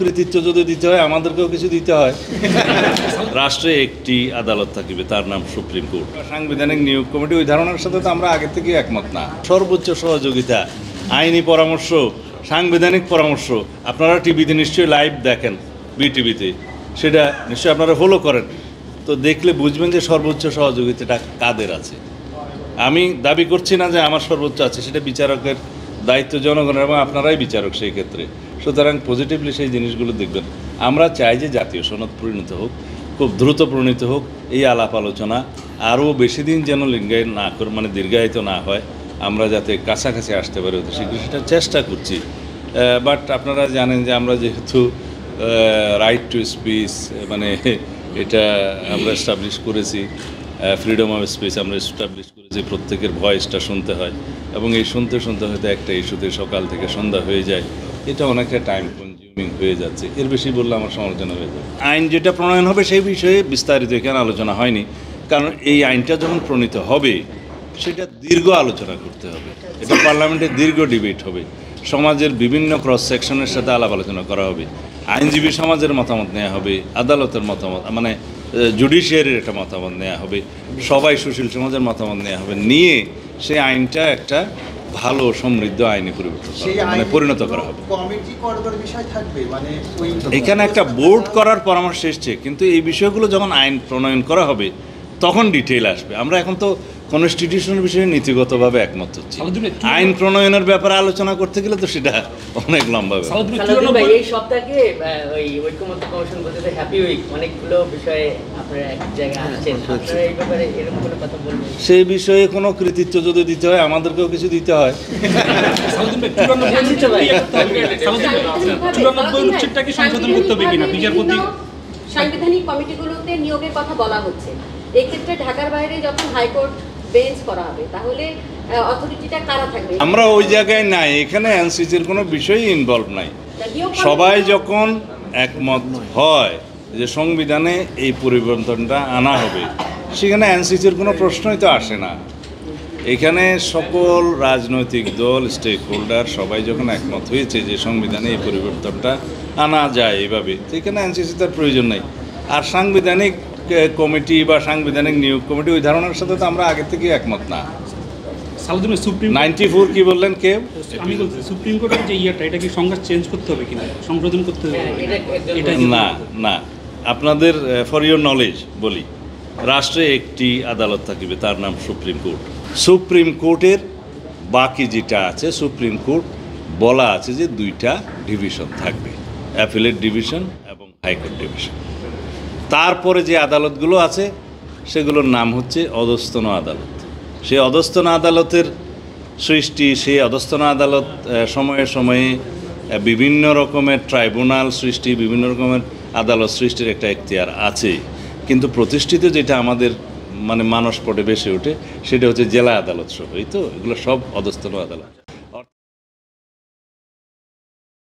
কৃতিত্ব যদি দিতে হয় আমাদেরকেও কিছু দিতে হয়। রাষ্ট্রে একটি আদালত থাকিবে, তার নাম সুপ্রিম কোর্ট। সাংবিধানিক নিয়োগ কমিটি ওই ধারণার সাথে তো আমরা আগে থেকে একমত না। সর্বোচ্চ সহযোগিতা, আইনি পরামর্শ, সাংবিধানিক পরামর্শ। আপনারা টিভিতে নিশ্চয়ই লাইভ দেখেন, বিটিভিতে, সেটা নিশ্চয়ই আপনারা ফলো করেন। তো দেখলে বুঝবেন যে সর্বোচ্চ সহযোগিতাটা কাদের আছে। আমি দাবি করছি না যে আমার সর্বোচ্চ আছে, সেটা বিচারকের দায়িত্ব জনগণের, এবং আপনারাই বিচারক সেই ক্ষেত্রে। সুতরাং পজিটিভলি সেই জিনিসগুলো দেখবেন। আমরা চাই যে জাতীয় সনদ পরিণত হোক, খুব দ্রুত পরিণত হোক। এই আলাপ আলোচনা আরও বেশি দিন যেন লিঙ্গায়িত না করে, মানে দীর্ঘায়িত না হয়, আমরা যাতে কাছাকাছি আসতে পারি অতি শীঘ্র সেটা চেষ্টা করছি। বাট আপনারা জানেন যে আমরা যেহেতু রাইট টু স্পিচ, মানে এটা আমরা এস্টাবলিশ করেছি, ফ্রিডম অফ স্পিচ আমরা এস্টাবলিশ করেছি, প্রত্যেকের ভয়েসটা শুনতে হয়, এবং এই শুনতে শুনতে হয়তো একটা ইস্যুতে সকাল থেকে সন্ধ্যা হয়ে যায়। এটা অনেকটা টাইম কনজিউমিং হয়ে যাচ্ছে। এর বেশি বললে আমার সমালোচনা হয়ে যাবে। আইন যেটা প্রণয়ন হবে সেই বিষয়ে বিস্তারিত এখানে আলোচনা হয়নি, কারণ এই আইনটা যখন প্রণীত হবে সেটা দীর্ঘ আলোচনা করতে হবে। এটা পার্লামেন্টে দীর্ঘ ডিবেট হবে, সমাজের বিভিন্ন ক্রস সেকশনের সাথে আলাপ আলোচনা করা হবে, আইনজীবী সমাজের মতামত নেওয়া হবে, আদালতের মতামত, মানে জুডিশিয়ারির একটা মতামত নেওয়া হবে, সবাই সুশীল সমাজের মতামত নেওয়া হবে, নিয়ে সেই আইনটা একটা ভালো সমৃদ্ধ আইনে পরিণত করা হবে। এখানে একটা বোর্ড করার পরামর্শ এসছে, কিন্তু এই বিষয়গুলো যখন আইন প্রণয়ন করা হবে তখন ডিটেইল আসবে। আমরা এখন তো কনস্টিটিউশনের বিষয়ে নীতিগতভাবে একমত হচ্ছি। আইন প্রণয়নের ব্যাপারে আলোচনা করতে গেলে তো সেটা অনেক লম্বা ব্যাপার। এই সপ্তাহে ওই ঐক্যমত্য কমিশন বলতে হ্যাপি উইক অনেকগুলো বিষয়ে আপনারা এক জায়গায় আসছেন, আপনারা এই ব্যাপারে এরকম কোনো কথা বলবেন? সেই বিষয়ে কোনো কৃতিত্ব যদি দিতে হয় আমাদেরকেও কিছু দিতে হয়। সাংবিধানিক কমিটিগুলোতে নিয়োগের কথা বলা হচ্ছে, এক্ষেত্রে ঢাকার বাইরে যখন হাইকোর্ট বেঞ্চ করা হবে তাহলে অথরিটিটা কারা থাকবে? আমরা ওই জায়গায় নাই, এখানে এনসিসির কোনো বিষয়ই ইনভলভ নাই। সবাই যখন একমত হয় যে সংবিধানে এই পরিবর্তনটা আনা হবে, সেখানে এনসিসির কোনো প্রশ্নই তো আসে না। এখানে সকল রাজনৈতিক দল, স্টেক হোল্ডার সবাই যখন একমত হয়েছে যে সংবিধানে এই পরিবর্তনটা আনা যায় এইভাবে, তো এখানে এনসিসি তার প্রয়োজন নেই। আর সাংবিধানিক কমিটি বা সাংবিধানিক নিয়োগ কমিটি ওই ধারণার সাথে তো আমরা আগে থেকে একমত না। 94 কি বললেন কে? আমি বলছি সুপ্রিম কোর্টের যে ইয়াটা, এটা কি সংজ্ঞা চেঞ্জ করতে হবে কিনা, সংশোধন করতে হবে? না না, আপনাদের ফর ইউর নলেজ বলি, রাষ্ট্রে একটি আদালত থাকিবে, তার নাম সুপ্রিম কোর্ট। সুপ্রিম কোর্টের বাকি যেটা আছে, সুপ্রিম কোর্ট বলা আছে যে দুইটা ডিভিশন থাকবে, অ্যাপিলেট ডিভিশন এবং হাইকোর্ট ডিভিশন। তারপরে যে আদালতগুলো আছে সেগুলোর নাম হচ্ছে অধস্তন আদালত। সেই অধস্তন আদালতের সৃষ্টি, সেই অধস্তন আদালত সময়ে সময়ে বিভিন্ন রকমের ট্রাইব্যুনাল সৃষ্টি, বিভিন্ন রকমের আদালত সৃষ্টির একটা এখতিয়ার আছে, কিন্তু প্রতিষ্ঠিত যেটা আমাদের মানে মানসপটে বেশি ওঠে সেটা হচ্ছে জেলা আদালত সহ। এই তো এগুলো সব অধস্তন আদালত।